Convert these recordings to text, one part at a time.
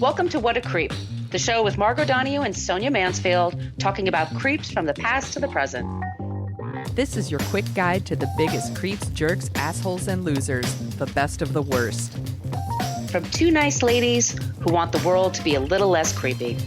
Welcome to What a Creep, the show with Margot Donahue and Sonia Mansfield talking about creeps from the past to the present. This is your quick guide to the biggest creeps, jerks, assholes, and losers, the best of the worst. From two nice ladies who want the world to be a little less creepy.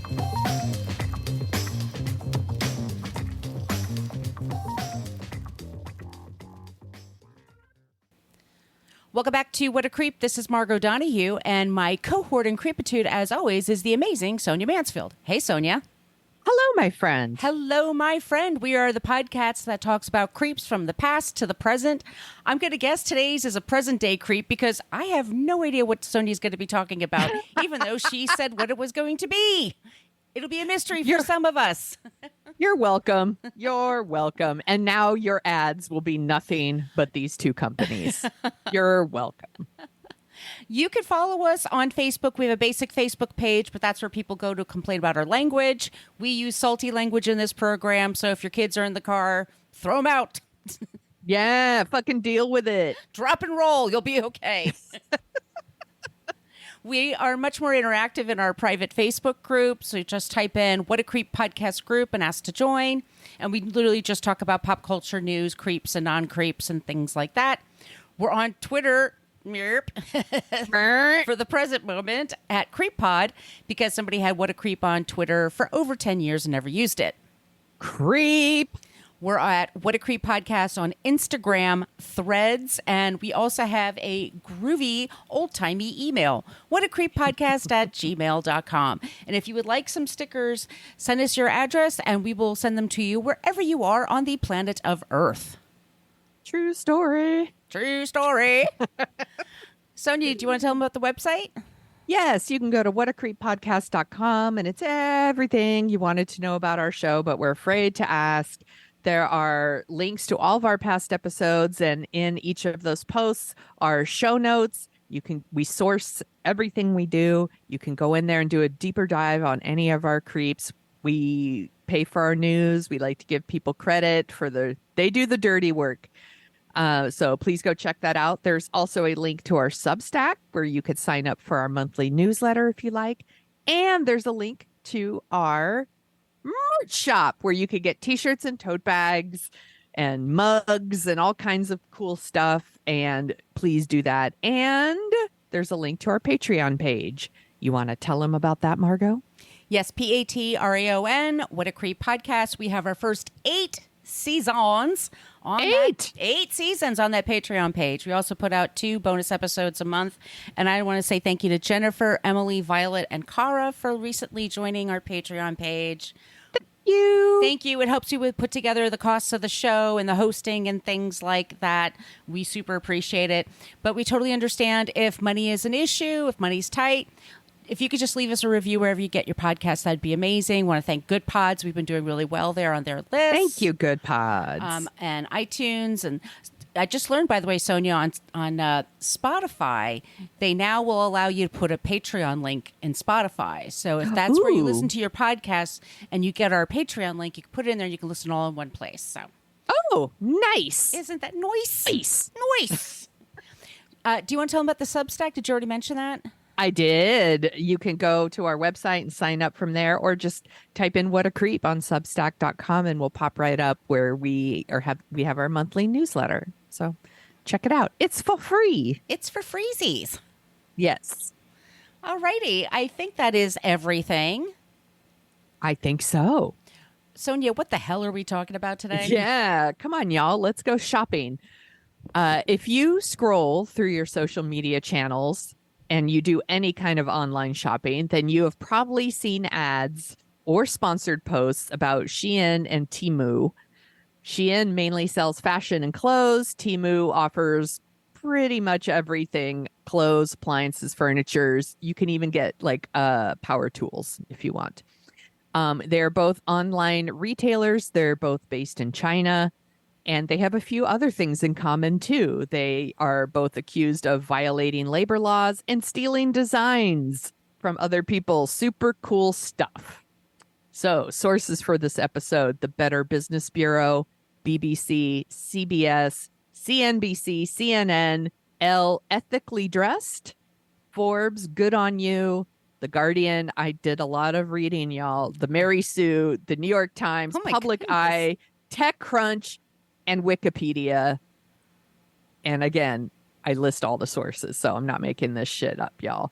Welcome back to What a Creep. This is Margot Donahue, and my cohort in creepitude, as always, is the amazing Sonia Mansfield. Hey, Sonia. Hello, my friend. Hello, my friend. We are the podcast that talks about creeps from the past to the present. I'm going to guess today's is a present-day creep because I have no idea what Sonia's going to be talking about, even though she said what it was going to be. It'll be a mystery for some of us. You're welcome. You're welcome. And now your ads will be nothing but these two companies. You're welcome. You can follow us on Facebook. We have a basic Facebook page, but that's where people go to complain about our language. We use salty language in this program, so if your kids are in the car, throw them out. Yeah, fucking deal with it. Drop and roll. You'll be okay. We are much more interactive in our private Facebook group. So you just type in What a Creep podcast group and ask to join. And we literally just talk about pop culture news, creeps and non-creeps and things like that. We're on Twitter for the present moment at CreepPod because somebody had What a Creep on Twitter for over 10 years and never used it. Creep. We're at What a Creep Podcast on Instagram, Threads, and we also have a groovy, old-timey email, whatacreeppodcast@gmail.com. And if you would like some stickers, send us your address, and we will send them to you wherever you are on the planet of Earth. True story. True story. Sonia, do you want to tell them about the website? Yes, you can go to whatacreeppodcast.com, and it's everything you wanted to know about our show, but we're afraid to ask. There are links to all of our past episodes, and in each of those posts are show notes. We source everything we do. You can go in there and do a deeper dive on any of our creeps. We pay for our news. We like to give people credit for they do the dirty work. So please go check that out. There's also a link to our Substack where you could sign up for our monthly newsletter if you like. And there's a link to our merch shop where you could get t-shirts and tote bags and mugs and all kinds of cool stuff. And please do that. And there's a link to our Patreon page. You want to tell them about that, Margot? Yes, Patreon, What a Creep Podcast. We have our first 8 seasons on eight seasons on that Patreon page. We also put out 2 bonus episodes a month. And I want to say thank you to Jennifer, Emily, Violet, and Cara for recently joining our Patreon page. Thank you. It helps you put together the costs of the show and the hosting and things like that. We super appreciate it. But we totally understand if money is an issue, if money's tight. If you could just leave us a review wherever you get your podcast, that'd be amazing. Want to thank Good Pods. We've been doing really well there on their list. Thank you, Good Pods. And iTunes. And I just learned, by the way, Sonia, on Spotify, they now will allow you to put a Patreon link in Spotify. So if that's where you listen to your podcast and you get our Patreon link, you can put it in there and you can listen all in one place. So, oh, nice. Isn't that nice? Nice. Nice. Do you want to tell them about the Substack? Did you already mention that? I did. You can go to our website and sign up from there, or just type in What a Creep on Substack.com and we'll pop right up where we have our monthly newsletter. So check it out. It's for free. It's for freezies. Yes. All righty. I think that is everything. I think so. Sonia, what the hell are we talking about today? Yeah. Come on, y'all. Let's go shopping. If you scroll through your social media channels and you do any kind of online shopping, then you have probably seen ads or sponsored posts about Shein and Temu. Shein mainly sells fashion and clothes. Temu offers pretty much everything: clothes, appliances, furnitures. You can even get power tools if you want. They're both online retailers. They're both based in China. And they have a few other things in common, too. They are both accused of violating labor laws and stealing designs from other people. Super cool stuff. So, sources for this episode: the Better Business Bureau, BBC, CBS, CNBC, CNN, Elle, Ethically Dressed, Forbes, Good on You, The Guardian. I did a lot of reading, y'all. The Mary Sue, the New York Times, Oh my Public goodness. Eye, TechCrunch, and Wikipedia. And again, I list all the sources, so I'm not making this shit up, y'all.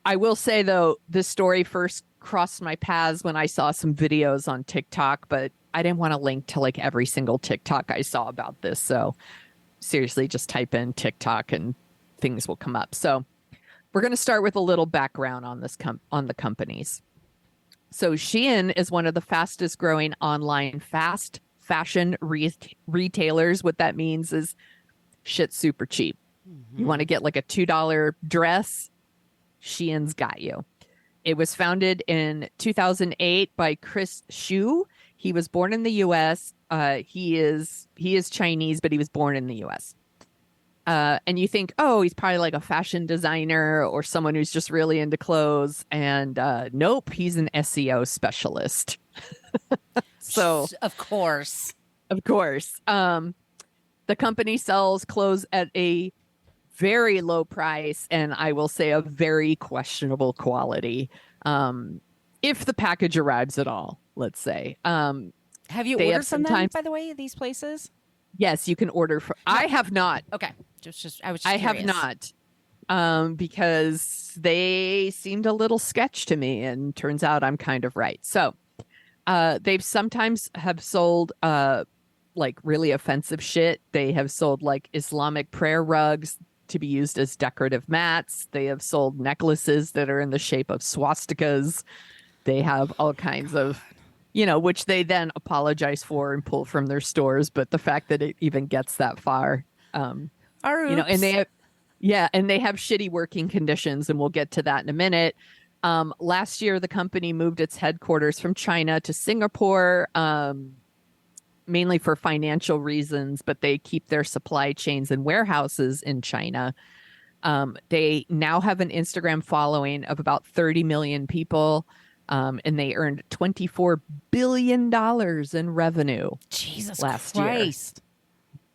I will say, though, this story first crossed my paths when I saw some videos on TikTok, but I didn't want to link to like every single TikTok I saw about this. So seriously, just type in TikTok and things will come up. So we're going to start with a little background on this on the companies. So Shein is one of the fastest growing online fast fashion retailers. What that means is shit's super cheap. You want to get like a $2 dress, Shein's got you. It was founded in 2008 by Chris Xu. He was born in the U.S. He is Chinese, but he was born in the U.S. And you think, oh, he's probably like a fashion designer or someone who's just really into clothes. And nope, he's an SEO specialist. So, of course. The company sells clothes at a very low price, and I will say a very questionable quality. If the package arrives at all, let's say. Have you ordered from them, by the way, these places? Yes, you can order from. I have not. Okay. I was just I curious. have not. Because they seemed a little sketch to me, and turns out I'm kind of right. So they've sometimes have sold like really offensive shit. They have sold like Islamic prayer rugs to be used as decorative mats. They have sold necklaces that are in the shape of swastikas. They have all kinds of, which they then apologize for and pull from their stores. But the fact that it even gets that far, and they have, and they have shitty working conditions, and we'll get to that in a minute. Last year, the company moved its headquarters from China to Singapore, mainly for financial reasons, but they keep their supply chains and warehouses in China. They now have an Instagram following of about 30 million people, and they earned $24 billion in revenue. Jesus last Christ. year.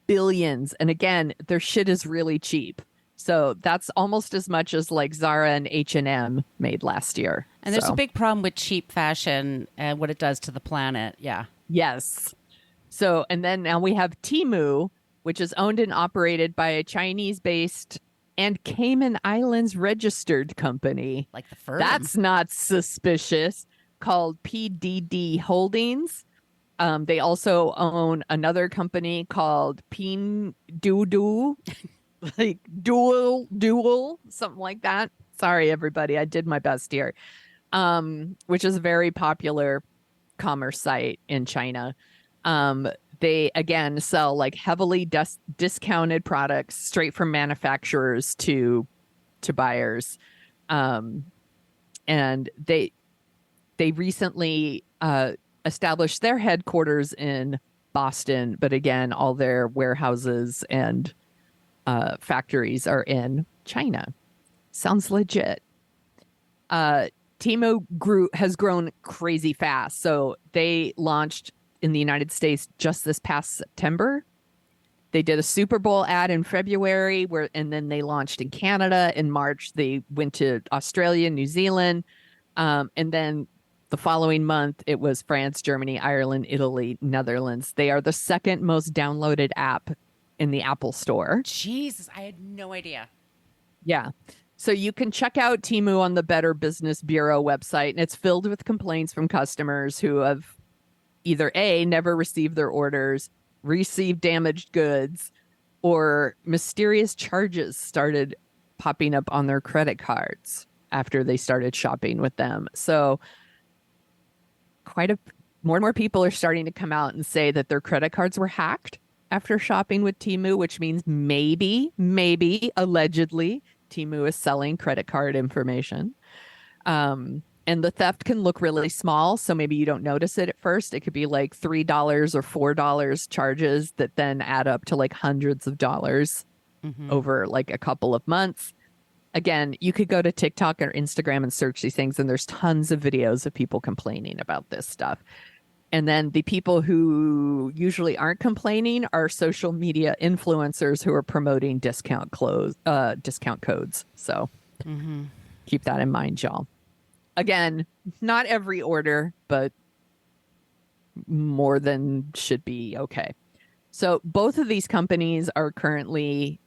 Billions. And again, their shit is really cheap. So that's almost as much as like Zara and H&M made last year. And there's a big problem with cheap fashion and what it does to the planet. Yeah. Yes. So, and then now we have Temu, which is owned and operated by a Chinese-based and Cayman Islands registered company. Like the firm. That's not suspicious. Called PDD Holdings. They also own another company called Pinduoduo, like dual, something like that. Sorry, everybody. I did my best here. Which is a very popular commerce site in China. They again sell like heavily discounted products straight from manufacturers to buyers. And they recently established their headquarters in Boston, but again, all their warehouses and factories are in China. Sounds legit. Temu has grown crazy fast. So they launched in the United States just this past September. They did a Super Bowl ad in February, and then they launched in Canada in March. They went to Australia, New Zealand, and then the following month it was France, Germany, Ireland, Italy, Netherlands. They are the second most downloaded app in the Apple Store. Jesus, I had no idea. Yeah. So you can check out Temu on the Better Business Bureau website, and it's filled with complaints from customers who have either A, never received their orders, received damaged goods, or mysterious charges started popping up on their credit cards after they started shopping with them. So more and more people are starting to come out and say that their credit cards were hacked after shopping with Temu, which means maybe, allegedly, Temu is selling credit card information. And the theft can look really small, so maybe you don't notice it at first. It could be like $3 or $4 charges that then add up to like hundreds of dollars over like a couple of months. Again, you could go to TikTok or Instagram and search these things, and there's tons of videos of people complaining about this stuff. And then the people who usually aren't complaining are social media influencers who are promoting discount codes. So keep that in mind, y'all. again, not every order, but more than should be okay. So both of these companies are currently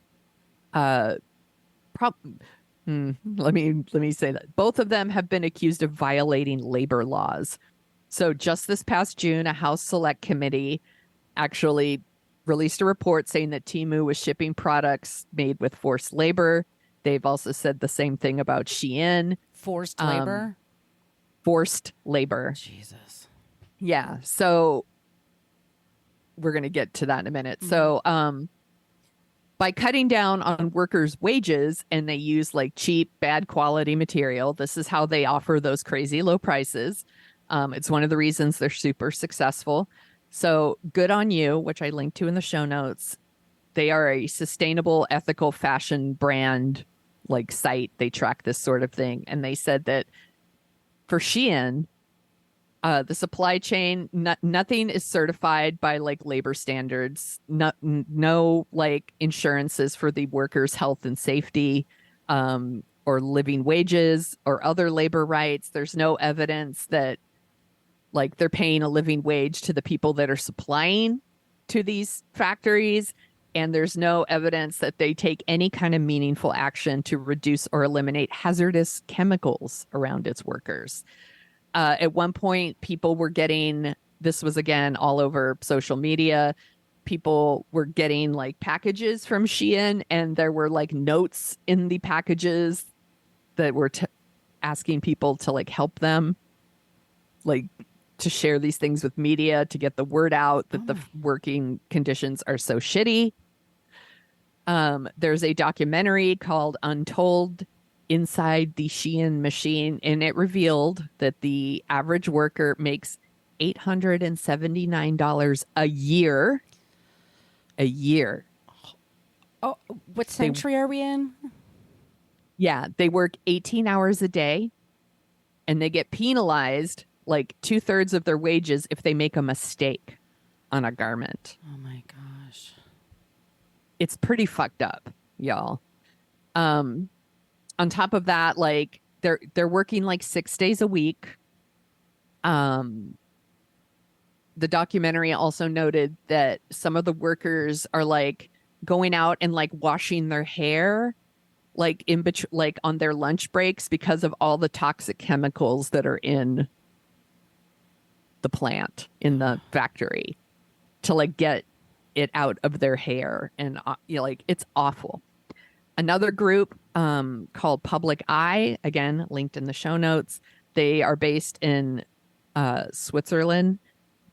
let me say that both of them have been accused of violating labor laws. So just this past June, a House Select Committee actually released a report saying that Temu was shipping products made with forced labor. They've also said the same thing about Shein. Forced labor? Forced labor. Jesus. Yeah. So we're going to get to that in a minute. Mm-hmm. So by cutting down on workers' wages, and they use like cheap, bad quality material, this is how they offer those crazy low prices. It's one of the reasons they're super successful. So good on you, which I linked to in the show notes. They are a sustainable, ethical fashion brand like site. They track this sort of thing. And they said that for Shein, the supply chain, nothing is certified by like labor standards, no like insurances for the workers' health and safety, or living wages or other labor rights. There's no evidence that like they're paying a living wage to the people that are supplying to these factories. And there's no evidence that they take any kind of meaningful action to reduce or eliminate hazardous chemicals around its workers. At one point, people were getting, this was again all over social media, people were getting like packages from Shein, and there were like notes in the packages that were asking people to like help them, like to share these things with media to get the word out that the working conditions are so shitty. There's a documentary called Untold Inside the Shein Machine, and it revealed that the average worker makes $879 a year. A year. Oh, what century are we in? Yeah, they work 18 hours a day, and they get penalized like 2/3 of their wages if they make a mistake on a garment. Oh my gosh. It's pretty fucked up, y'all. On top of that, like they're working like 6 days a week. The documentary also noted that some of the workers are like going out and like washing their hair like in between, like on their lunch breaks, because of all the toxic chemicals that are in the plant, in the factory, to like get it out of their hair. And like it's awful. Another group called Public Eye, again linked in the show notes, they are based in Switzerland.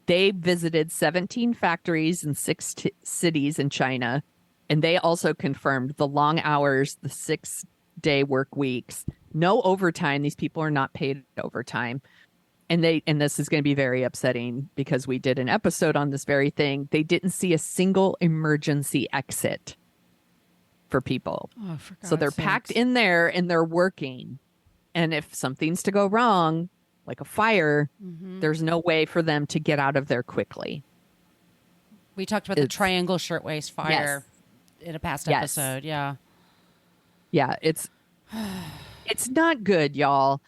They visited 17 factories in 6 cities in China, and they also confirmed the long hours, the 6-day work weeks, no overtime. These people are not paid overtime. And this is going to be very upsetting because we did an episode on this very thing. They didn't see a single emergency exit for people. Oh, for God's so they're sakes. packed in there and they're working. And if something's to go wrong, like a fire, there's no way for them to get out of there quickly. We talked about the Triangle Shirtwaist Fire in a past episode. Yeah. Yeah, it's not good, y'all.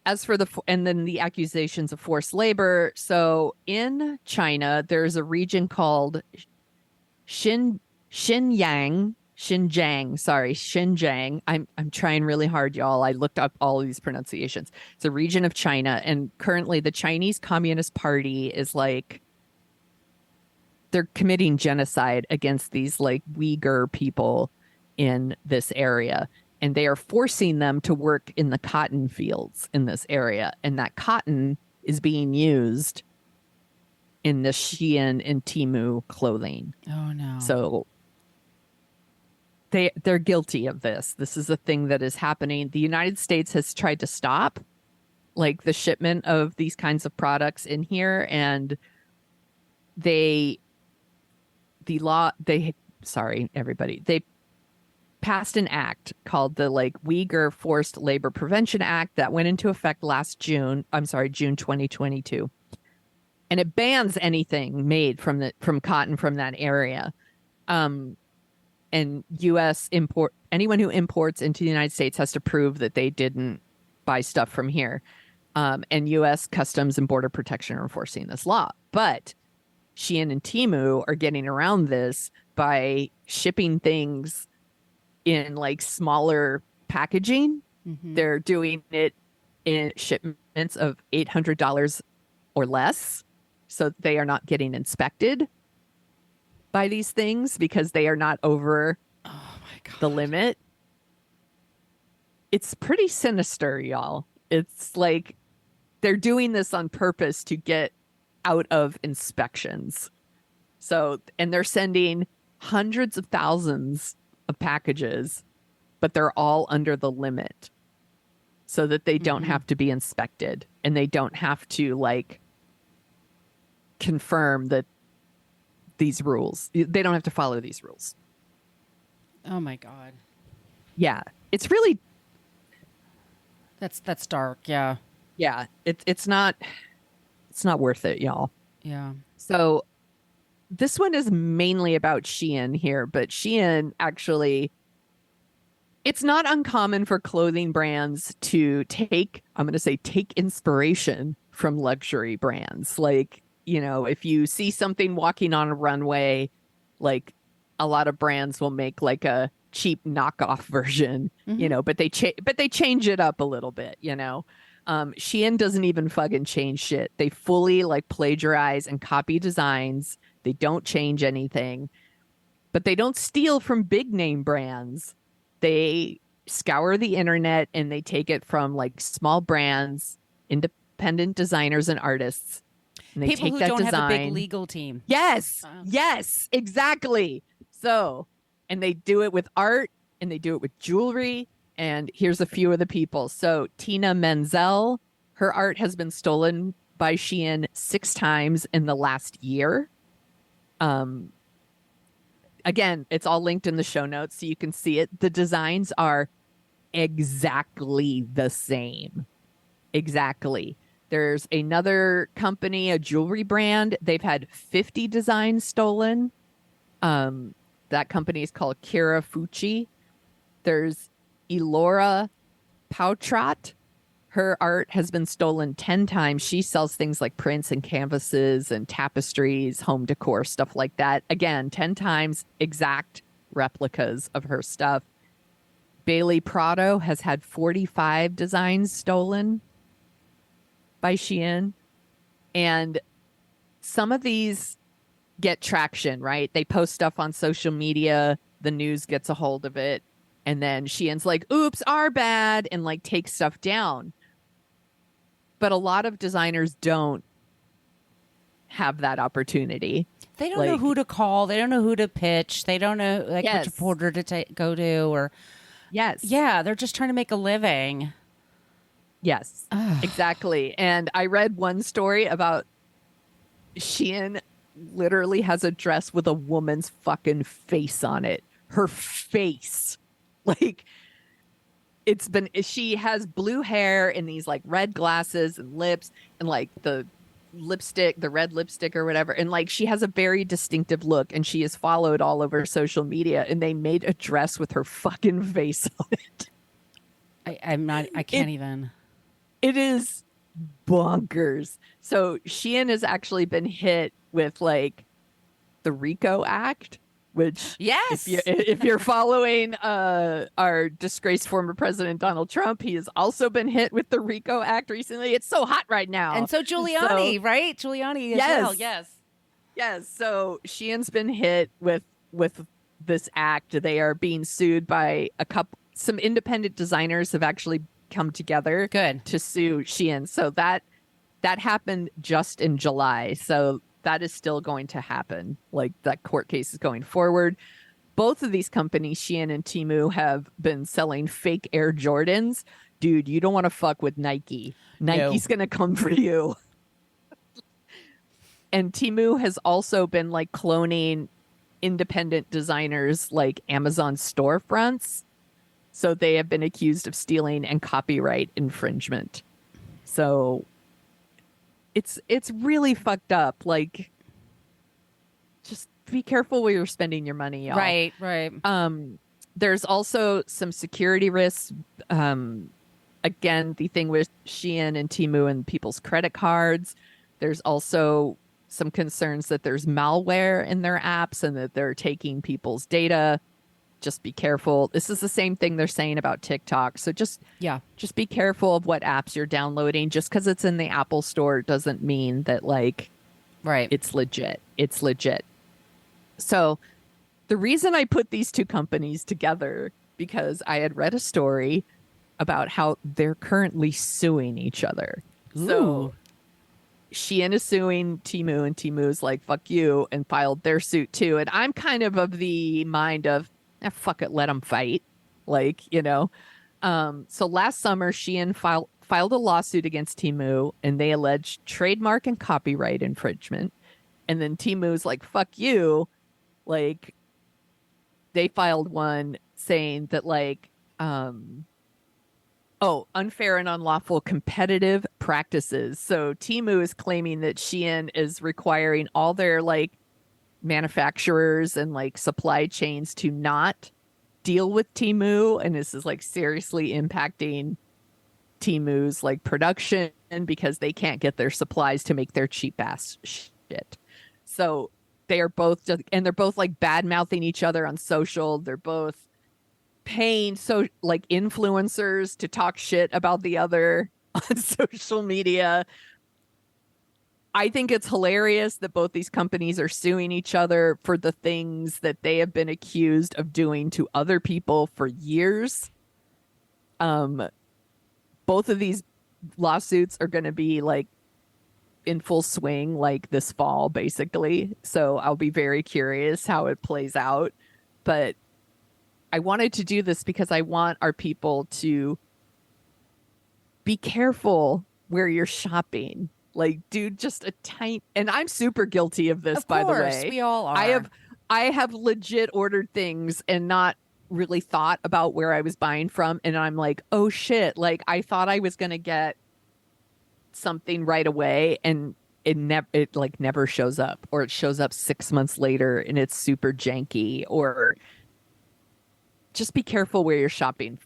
As for and then the accusations of forced labor. So in China, there's a region called Xinjiang. I'm trying really hard, y'all. I looked up all of these pronunciations. It's a region of China, and currently the Chinese Communist Party is like, they're committing genocide against these like Uyghur people in this area. And they are forcing them to work in the cotton fields in this area. And that cotton is being used in the Shein and Temu clothing. Oh, no. So they're guilty of this. This is a thing that is happening. The United States has tried to stop like the shipment of these kinds of products in here. And they passed an act called the like Uyghur Forced Labor Prevention Act that went into effect June 2022. And it bans anything made from cotton from that area. And anyone who imports into the United States has to prove that they didn't buy stuff from here. And U.S. Customs and Border Protection are enforcing this law. But Shein and Temu are getting around this by shipping things in like smaller packaging. They're doing it in shipments of $800 or less. So they are not getting inspected by these things because they are not over the limit. It's pretty sinister, y'all. It's like they're doing this on purpose to get out of inspections. So, and they're sending hundreds of thousands of packages, but they're all under the limit so that they don't have to be inspected and they don't have to like confirm that these rules, they don't have to follow these rules. Oh my God. Yeah. It's really, that's dark. Yeah. yeah, it's not worth it, y'all. Yeah. So this one is mainly about Shein here, but Shein actually, it's not uncommon for clothing brands to take inspiration from luxury brands. Like, you know, if you see something walking on a runway, like a lot of brands will make like a cheap knockoff version, you know, but they change it up a little bit, you know. Shein doesn't even fucking change shit. They fully like plagiarize and copy designs. They don't change anything, but they don't steal from big name brands. They scour the internet and they take it from like small brands, independent designers and artists. And they People take who that don't design. have a big legal team. Yes. Yes, exactly. So, and they do it with art and they do it with jewelry. And here's a few of the people. So Tina Menzel, her art has been stolen by Shein 6 times in the last year. Again, it's all linked in the show notes so you can see it. The designs are exactly the same. Exactly. There's another company, a jewelry brand. They've had 50 designs stolen. That company is called Kira Fuchi. There's Elora Pautrat. Her art has been stolen 10 times. She sells things like prints and canvases and tapestries, home decor, stuff like that. Again, 10 times exact replicas of her stuff. Bailey Prado has had 45 designs stolen by Shein. And some of these get traction, right? They post stuff on social media. The news gets a hold of it. And then Shein's like, oops, our bad, and like takes stuff down. But a lot of designers don't have that opportunity. They don't know who to call. They don't know who to pitch. They don't know like which reporter to go to or. Yes. Yeah. They're just trying to make a living. Yes, exactly. And I read one story about Shein literally has a dress with a woman's fucking face on it. Her face. Like, she has blue hair and these like red glasses and lips and like the lipstick, the red lipstick or whatever. And like, she has a very distinctive look and she is followed all over social media and they made a dress with her fucking face on it. I can't even. It is bonkers. So Shein has actually been hit with like the RICO Act, which if you're following our disgraced former president Donald Trump, he has also been hit with the RICO Act recently. It's so hot right now. And so Giuliani, right? Giuliani as well. Yes. So Shein's been hit with this act. They are being sued by some independent designers have actually come together to sue Shein. So that happened just in July. So that is still going to happen. Like that court case is going forward. Both of these companies, Shein and Temu, have been selling fake Air Jordans. Dude, you don't want to fuck with Nike. Nike's going to come for you. And Temu has also been like cloning independent designers like Amazon storefronts. So they have been accused of stealing and copyright infringement. So it's really fucked up. Like, just be careful where you're spending your money, y'all. Right. There's also some security risks. again, the thing with Shein and Temu and people's credit cards. There's also some concerns that there's malware in their apps and that they're taking people's data. Just be careful. This is the same thing they're saying about TikTok. So just be careful of what apps you're downloading. Just because it's in the Apple Store doesn't mean that it's legit. It's legit. So the reason I put these two companies together, because I had read a story about how they're currently suing each other. Ooh. So Shein is suing Temu, and Temu's like, fuck you, and filed their suit too. And I'm kind of the mind of, fuck it, let them fight. So last summer, Shein filed a lawsuit against Temu, and they alleged trademark and copyright infringement. And then Temu's like, fuck you. They filed one saying that unfair and unlawful competitive practices. So Temu is claiming that Shein is requiring all their manufacturers and supply chains to not deal with Temu, and this is seriously impacting Temu's production because they can't get their supplies to make their cheap ass shit. So they are both they're both bad mouthing each other on social. They're both paying influencers to talk shit about the other on social media. I think it's hilarious that both these companies are suing each other for the things that they have been accused of doing to other people for years. Both of these lawsuits are going to be in full swing this fall, basically. So I'll be very curious how it plays out. But I wanted to do this because I want our people to be careful where you're shopping. Do just a tiny, and I'm super guilty of this, by the way. We all are. I have legit ordered things and not really thought about where I was buying from. And I'm like, oh shit. I thought I was going to get something right away, and it never shows up, or it shows up 6 months later and it's super janky. Or just be careful where you're shopping.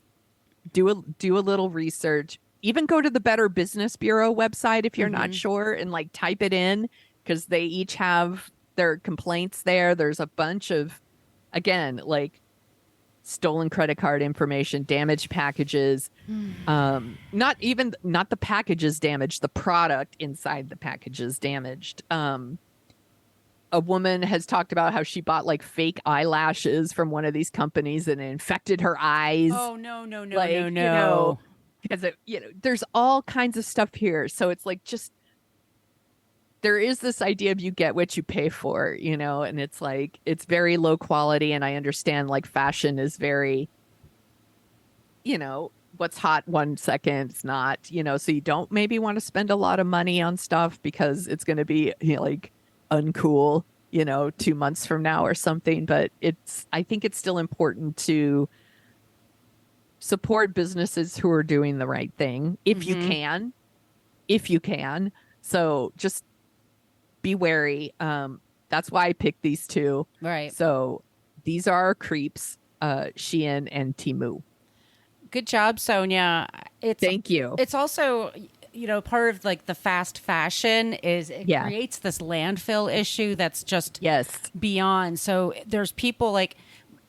Do a little research. Even go to the Better Business Bureau website if you're not sure, and type it in, because they each have their complaints there. There's a bunch of, again, stolen credit card information, damaged packages, not the packages damaged, the product inside the packages damaged. A woman has talked about how she bought fake eyelashes from one of these companies and it infected her eyes. Oh, no. Because there's all kinds of stuff here. So it's just, there is this idea of you get what you pay for, and it's it's very low quality. And I understand fashion is very, what's hot 1 second, it's not, so you don't maybe want to spend a lot of money on stuff because it's going to be uncool, 2 months from now or something. But I think it's still important to support businesses who are doing the right thing if you can. So just be wary. That's why I picked these two. Right. So these are our creeps, Shein and Temu. Good job, Sonia. Thank you. It's also, part of the fast fashion is it creates this landfill issue that's just beyond. So there's people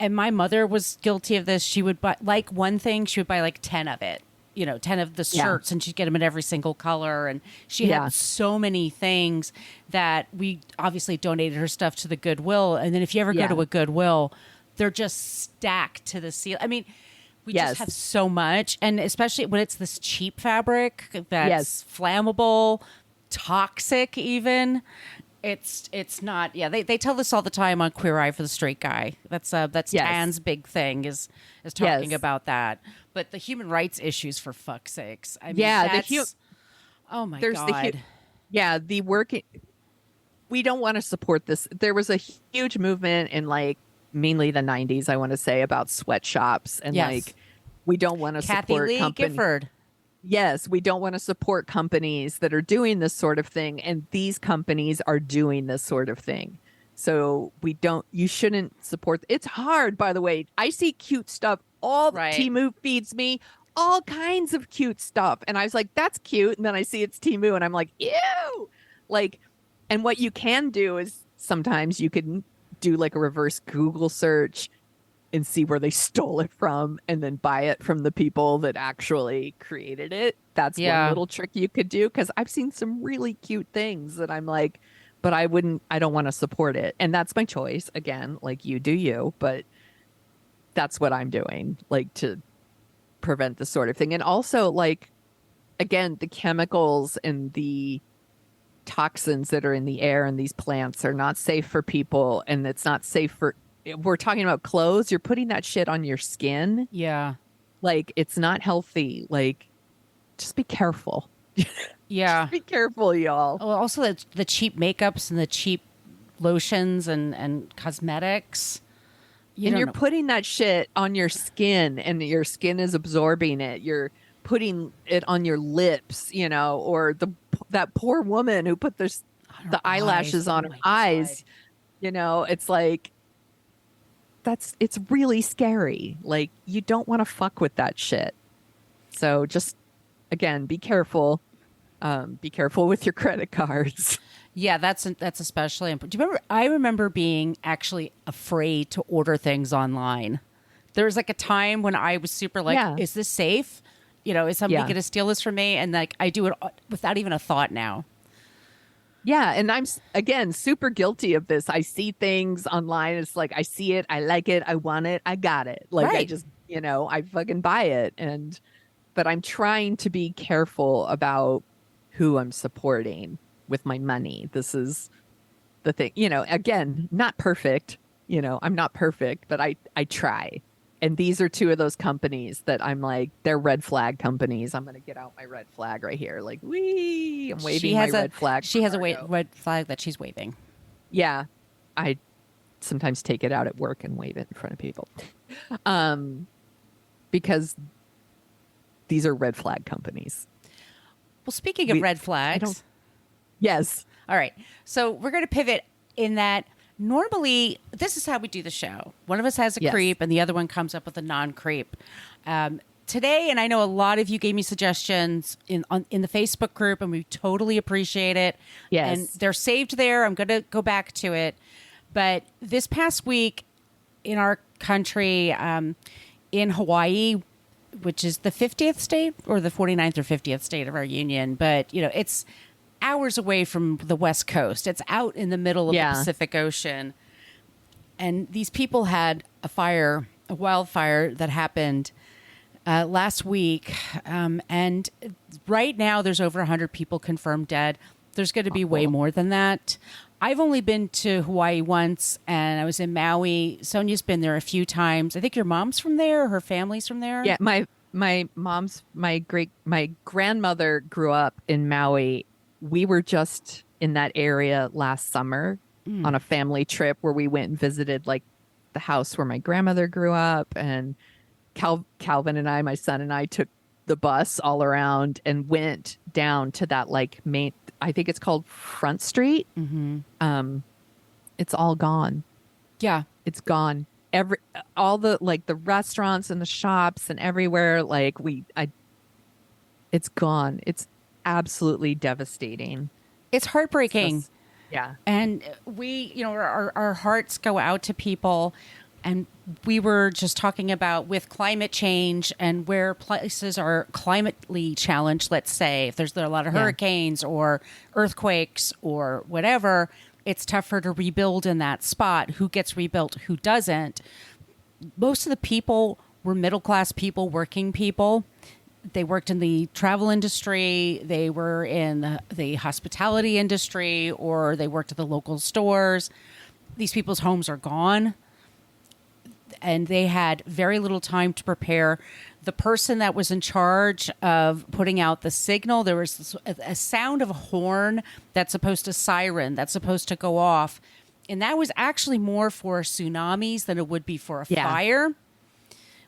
and my mother was guilty of this. She would buy one thing, she would buy 10 of it, 10 of the shirts, and she'd get them in every single color. And she had so many things that we obviously donated her stuff to the Goodwill. And then if you ever go to a Goodwill, they're just stacked to the ceiling. I mean, we just have so much. And especially when it's this cheap fabric that's flammable, toxic even. It's not. Yeah, they tell this all the time on Queer Eye for the Straight Guy. That's Tan's big thing is talking about that. But the human rights issues, for fuck's sakes. I mean, oh my god. The working. We don't want to support this. There was a huge movement in mainly the 90s, I want to say, about sweatshops, and we don't want to support companies. Gifford. Yes, we don't want to support companies that are doing this sort of thing. And these companies are doing this sort of thing. So you shouldn't support. It's hard, by the way. I see cute stuff. Temu feeds me all kinds of cute stuff. And I was like, that's cute. And then I see it's Temu and I'm like, ew. Like, and what you can do is sometimes you can do like a reverse Google search and see where they stole it from and then buy it from the people that actually created it. That's one little trick you could do, because I've seen some really cute things that I'm like, but I don't want to support it. And that's my choice. Again, like, you do you, but that's what I'm doing, like, to prevent this sort of thing. And also, like, again, the chemicals and the toxins that are in the air and these plants are not safe for people, and it's not safe for, we're talking about clothes, you're putting that shit on your skin. Yeah. Like, it's not healthy. Like, just be careful. Yeah. Just be careful, y'all. Well, also the cheap makeups and the cheap lotions and cosmetics. You're putting that shit on your skin, and your skin is absorbing it. You're putting it on your lips, or that poor woman who put the eyelashes on her eyes. It's like, it's really scary. Like, you don't want to fuck with that shit. So just, again, be careful. Be careful with your credit cards. Yeah, that's especially important. Do you remember? I remember being actually afraid to order things online. There was like a time when I was super like, is this safe? Is somebody going to steal this from me? And like, I do it without even a thought now. Yeah. And I'm, again, super guilty of this. I see things online. It's like, I see it. I like it. I want it. I got it. Like, right. I just, I fucking buy it. But I'm trying to be careful about who I'm supporting with my money. This is the thing, again, not perfect. I'm not perfect, but I try. And these are two of those companies that I'm like, they're red flag companies. I'm going to get out my red flag right here. Like, I'm waving my red flag. She has a red flag that she's waving. Yeah. I sometimes take it out at work and wave it in front of people. Because these are red flag companies. Well, speaking of red flags. Yes. All right. So we're going to pivot in that normally this is how we do the show. One of us has a creep and the other one comes up with a non-creep. Today, and I know a lot of you gave me suggestions in the Facebook group, and we totally appreciate it. Yes. And they're saved there. I'm going to go back to it. But this past week in our country, in Hawaii, which is the 50th state or the 49th or 50th state of our union. But, it's hours away from the West Coast. It's out in the middle of the Pacific Ocean. And these people had a wildfire that happened last week. And right now there's over 100 people confirmed dead. There's going to be way more than that. I've only been to Hawaii once, and I was in Maui. Sonia's been there a few times. I think your mom's from there, or her family's from there. Yeah, my grandmother grew up in Maui. We were just in that area last summer on a family trip where we went and visited like the house where my grandmother grew up, and Calvin and I, my son and I, took the bus all around and went down to that like main, I think it's called Front Street. Mm-hmm. It's all gone. Yeah, it's gone. All the like the restaurants and the shops and everywhere. Like it's gone. It's absolutely devastating. It's heartbreaking. Yeah. And we, our hearts go out to people. And we were just talking about with climate change and where places are climately challenged, let's say, if there are a lot of hurricanes or earthquakes or whatever, it's tougher to rebuild in that spot. Who gets rebuilt, who doesn't? Most of the people were middle-class people, working people. They worked in the travel industry, they were in the hospitality industry, or they worked at the local stores. These people's homes are gone. And they had very little time to prepare. The person that was in charge of putting out the signal, there was a sound of a horn that's supposed to siren, that's supposed to go off. And that was actually more for tsunamis than it would be for a fire.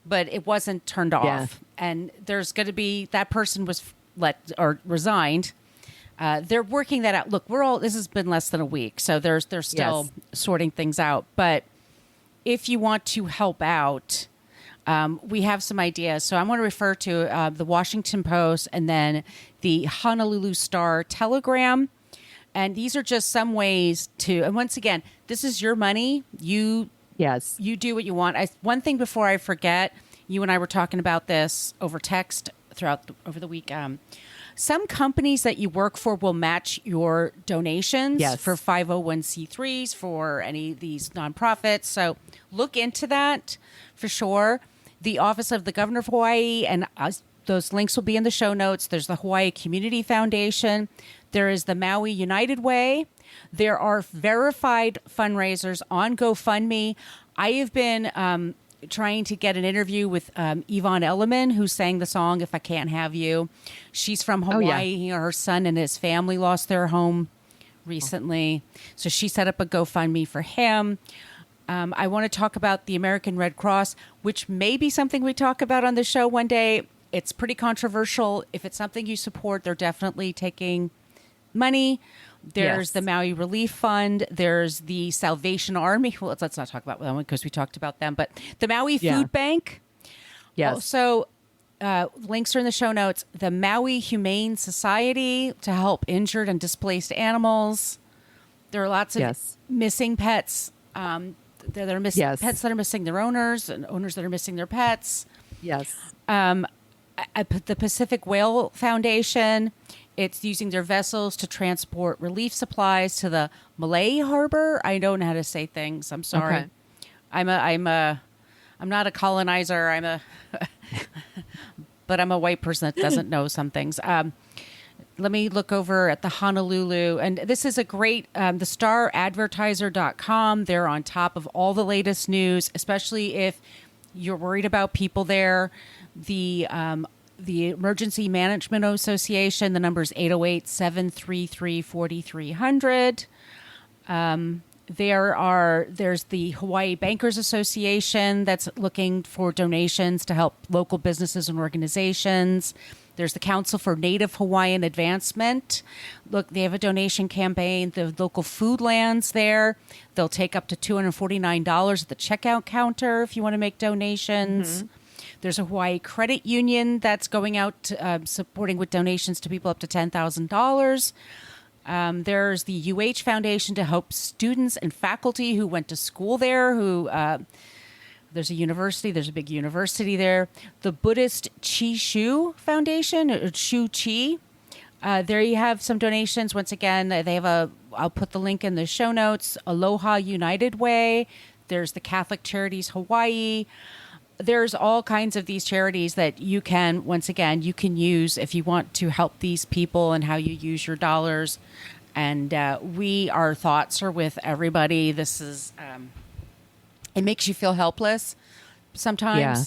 But it wasn't turned off. Yeah. And there's going to be, that person was resigned. They're working that out. Look, this has been less than a week. So they're still sorting things out. But if you want to help out, We have some ideas. So I want to refer to the Washington Post and then the Honolulu Star-Telegram. And these are just some ways to, and once again, this is your money. You do what you want. One thing before I forget, you and I were talking about this over text over the week. Some companies that you work for will match your donations for 501c3s, for any of these nonprofits. So look into that for sure. The Office of the Governor of Hawaii, and those links will be in the show notes. There's the Hawaii Community Foundation. There is the Maui United Way. There are verified fundraisers on GoFundMe. I have been trying to get an interview with Yvonne Elliman, who sang the song "If I Can't Have You." She's from Hawaii. Her son and his family lost their home recently, so she set up a GoFundMe for him. I want to talk about the American Red Cross, which may be something we talk about on the show one day. It's pretty controversial. If it's something you support, they're definitely taking money. There's the Maui Relief Fund. There's the Salvation Army. Well, let's not talk about that one because we talked about them. But the Maui Food Bank. Yes. Also, links are in the show notes. The Maui Humane Society to help injured and displaced animals. There are lots of missing pets. There are pets that are missing their owners and owners that are missing their pets. Yes. I put the Pacific Whale Foundation. It's using their vessels to transport relief supplies to the Malay Harbor. I don't know how to say things. I'm sorry. Okay. I'm not a colonizer. But I'm a white person that doesn't know some things. Let me look over at the Honolulu, and this is a great, the Star-Advertiser.com. They're on top of all the latest news, especially if you're worried about people there. The Emergency Management Association, the number is 808-733-4300. There's the Hawaii Bankers Association that's looking for donations to help local businesses and organizations. There's the Council for Native Hawaiian Advancement. Look, they have a donation campaign. The local food lands there. They'll take up to $249 at the checkout counter if you want to make donations. Mm-hmm. There's a Hawaii Credit Union that's going out supporting with donations to people up to $10,000. There's the UH Foundation to help students and faculty who went to school there, there's a university, there's a big university there. The Buddhist Chi Shu Foundation, or Shu Chi. There you have some donations. Once again, they have I'll put the link in the show notes, Aloha United Way. There's the Catholic Charities Hawaii. There's all kinds of these charities that you can use if you want to help these people and how you use your dollars. And our thoughts are with everybody. This is, it makes you feel helpless sometimes. Yeah.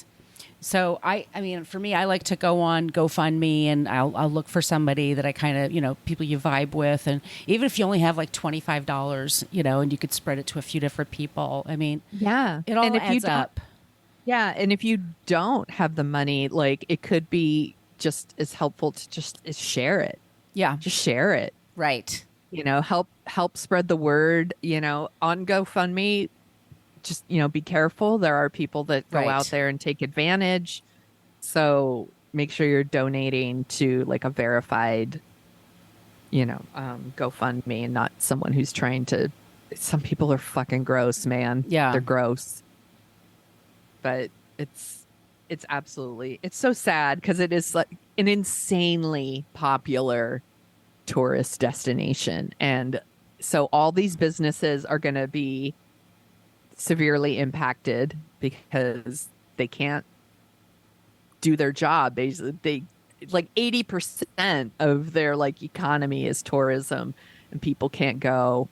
So I mean, for me, I like to go on GoFundMe and I'll look for somebody that I kind of, people you vibe with. And even if you only have like $25, and you could spread it to a few different people. I mean, it all adds up. Yeah. And if you don't have the money, like it could be just as helpful to just share it. Yeah. Just share it. Right. Help spread the word, on GoFundMe. Just, be careful. There are people that go out there and take advantage. So make sure you're donating to like a verified, GoFundMe and not someone who's trying to, some people are fucking gross, man. Yeah. They're gross. But it's absolutely, it's so sad because it is like an insanely popular tourist destination. And so all these businesses are going to be severely impacted because they can't do their job. They like 80% of their like economy is tourism and people can't go.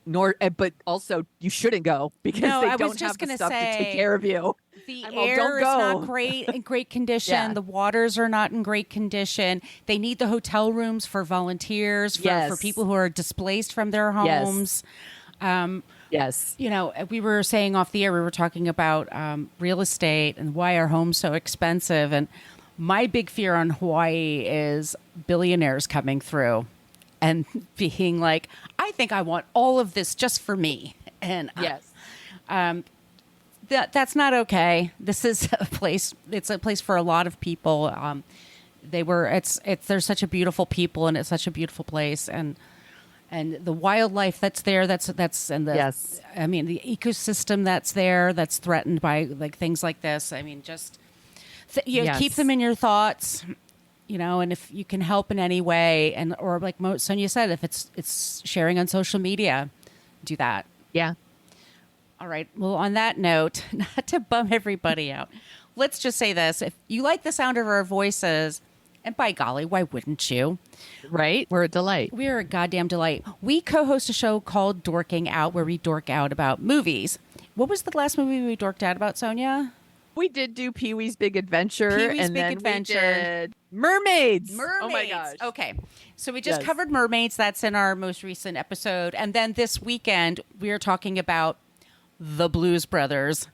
But also you shouldn't go because they don't have the stuff to take care of you. The air is not in great condition. Yeah. The waters are not in great condition. They need the hotel rooms for volunteers, for people who are displaced from their homes. Yes. We were saying off the air, we were talking about real estate and why are homes so expensive. And my big fear on Hawaii is billionaires coming through and being like, I think I want all of this just for me. And that's not okay. This is a place. It's a place for a lot of people. There's such a beautiful people, and it's such a beautiful place, and the wildlife that's there. Yes. I mean, the ecosystem that's there that's threatened by like things like this. I mean, just Yes. keep them in your thoughts. And if you can help in any way, or like Sonia said, if it's sharing on social media, do that. Yeah. All right. Well, on that note, not to bum everybody out, let's just say this. If you like the sound of our voices, and by golly, why wouldn't you? Right? We're a delight. We're a goddamn delight. We co-host a show called Dorking Out, where we dork out about movies. What was the last movie we dorked out about, Sonia? We did do Pee-wee's Big Adventure. Pee-wee's and Big then Adventure. We did Mermaids. Mermaids. Oh my gosh. Okay. So we just Yes. covered Mermaids. That's in our most recent episode. And then this weekend, we are talking about The Blues Brothers.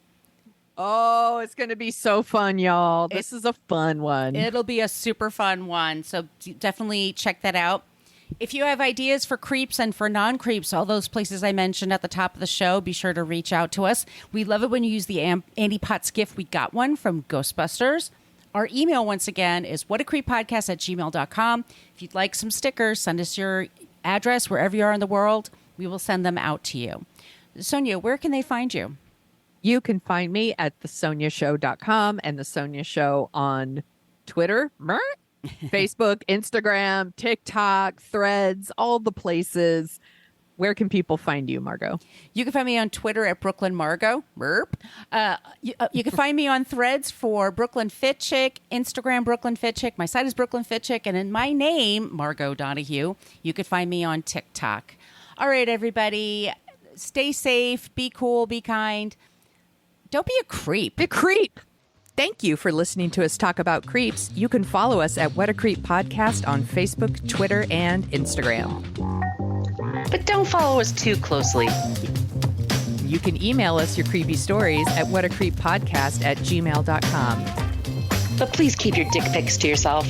Oh, it's going to be so fun, y'all. This is a fun one. It'll be a super fun one. So definitely check that out. If you have ideas for creeps and for non-creeps, all those places I mentioned at the top of the show, be sure to reach out to us. We love it when you use the Andy Potts gift. We got one from Ghostbusters. Our email, once again, is whatacreeppodcast@gmail.com. If you'd like some stickers, send us your address wherever you are in the world. We will send them out to you. Sonia, where can they find you? You can find me at thesoniashow.com and The Sonia Show on Twitter, Facebook, Instagram, TikTok, Threads, all the places. Where can people find you, Margot? You can find me on Twitter at Brooklyn Margot. You can find me on Threads for Brooklyn Fit Chick, Instagram Brooklyn Fit Chick. My site is Brooklyn Fit Chick, and in my name, Margot Donahue, you can find me on TikTok. All right, everybody, stay safe, be cool, be kind. Don't be a creep. Be a creep. Thank you for listening to us talk about creeps. You can follow us at What a Creep Podcast on Facebook, Twitter, and Instagram. But don't follow us too closely. You can email us your creepy stories at whatacreeppodcast@gmail.com. But please keep your dick pics to yourself.